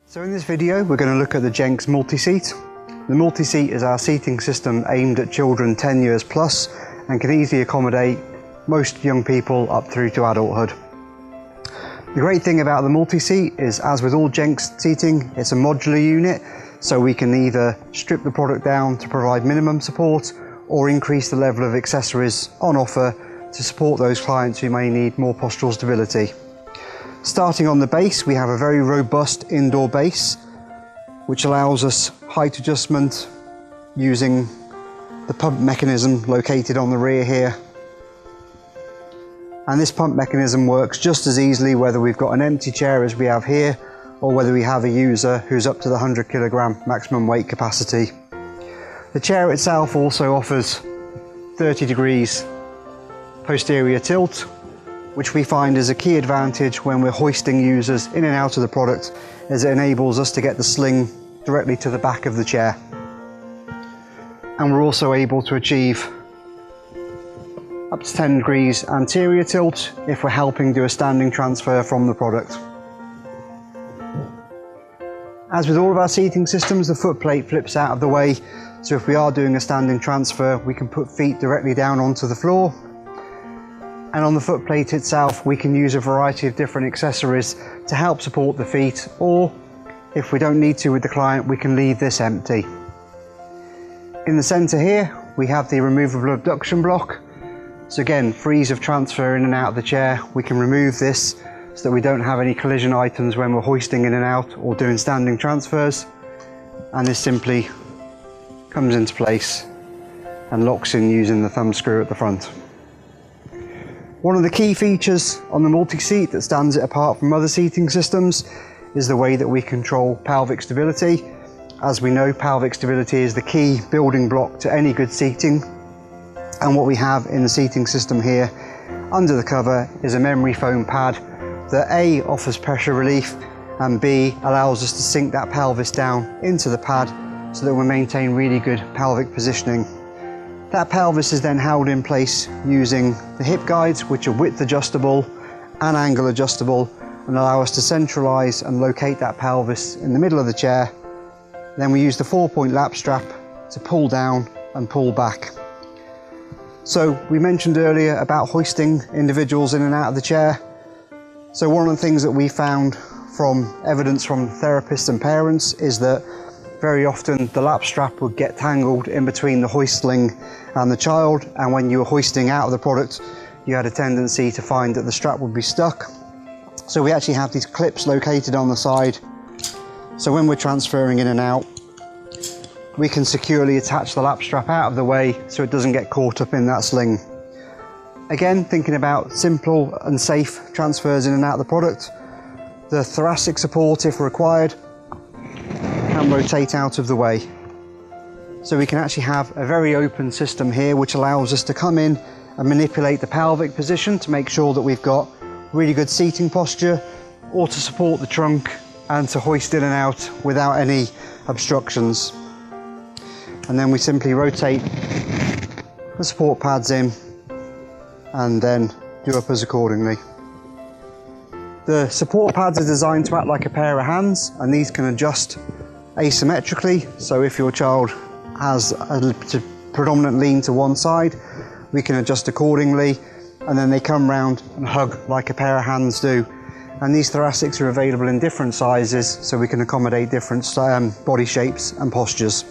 So in this video we're going to look at the Jenx Multi-Seat. The Multi-Seat is our seating system aimed at children 10 years plus and can easily accommodate most young people up through to adulthood. The great thing about the Multi-Seat is, as with all Jenx seating, it's a modular unit, so we can either strip the product down to provide minimum support or increase the level of accessories on offer to support those clients who may need more postural stability. Starting on the base, we have a very robust indoor base, which allows us height adjustment using the pump mechanism located on the rear here. And this pump mechanism works just as easily whether we've got an empty chair as we have here, or whether we have a user who's up to the 100 kilogram maximum weight capacity. The chair itself also offers 30 degrees posterior tilt, which we find is a key advantage when we're hoisting users in and out of the product, as it enables us to get the sling directly to the back of the chair. And we're also able to achieve up to 10 degrees anterior tilt if we're helping do a standing transfer from the product. As with all of our seating systems, the foot plate flips out of the way, so if we are doing a standing transfer, we can put feet directly down onto the floor. And on the foot plate itself, we can use a variety of different accessories to help support the feet, or if we don't need to with the client, we can leave this empty. In the center here, we have the removable abduction block. So again, for ease of transfer in and out of the chair, we can remove this so that we don't have any collision items when we're hoisting in and out or doing standing transfers. And this simply comes into place and locks in using the thumb screw at the front. One of the key features on the Multi-Seat that stands it apart from other seating systems is the way that we control pelvic stability. As we know, pelvic stability is the key building block to any good seating. And what we have in the seating system here under the cover is a memory foam pad that A, offers pressure relief, and B, allows us to sink that pelvis down into the pad so that we maintain really good pelvic positioning. That pelvis is then held in place using the hip guides, which are width adjustable and angle adjustable, and allow us to centralize and locate that pelvis in the middle of the chair. Then we use the 4-point lap strap to pull down and pull back. So we mentioned earlier about hoisting individuals in and out of the chair. So one of the things that we found from evidence from therapists and parents is that very often the lap strap would get tangled in between the hoistling and the child, and when you were hoisting out of the product, you had a tendency to find that the strap would be stuck. So we actually have these clips located on the side. So when we're transferring in and out, we can securely attach the lap strap out of the way so it doesn't get caught up in that sling. Again, thinking about simple and safe transfers in and out of the product, the thoracic support, if required, can rotate out of the way. So we can actually have a very open system here, which allows us to come in and manipulate the pelvic position to make sure that we've got really good seating posture, or to support the trunk and to hoist in and out without any obstructions. And then we simply rotate the support pads in and then do uppers accordingly. The support pads are designed to act like a pair of hands, and these can adjust asymmetrically. So if your child has a predominant lean to one side, we can adjust accordingly, and then they come round and hug like a pair of hands do. And these thoracics are available in different sizes, so we can accommodate different body shapes and postures.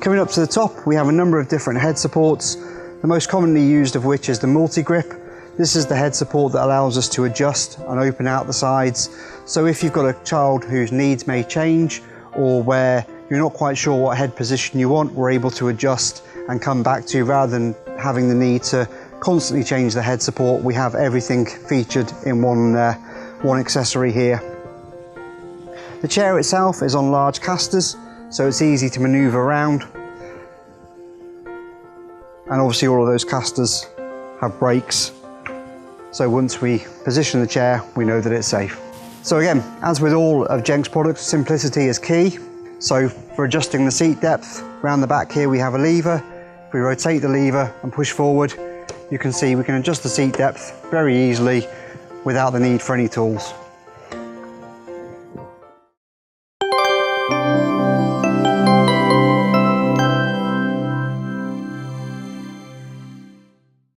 Coming up to the top, we have a number of different head supports, the most commonly used of which is the multi-grip. This is the head support that allows us to adjust and open out the sides. So if you've got a child whose needs may change, or where you're not quite sure what head position you want, we're able to adjust and come back to, rather than having the need to constantly change the head support. We have everything featured in one accessory here. The chair itself is on large casters, so it's easy to maneuver around. And obviously all of those casters have brakes, so once we position the chair, we know that it's safe. So again, as with all of Jenx products, simplicity is key. So for adjusting the seat depth, around the back here we have a lever. If we rotate the lever and push forward, you can see we can adjust the seat depth very easily without the need for any tools.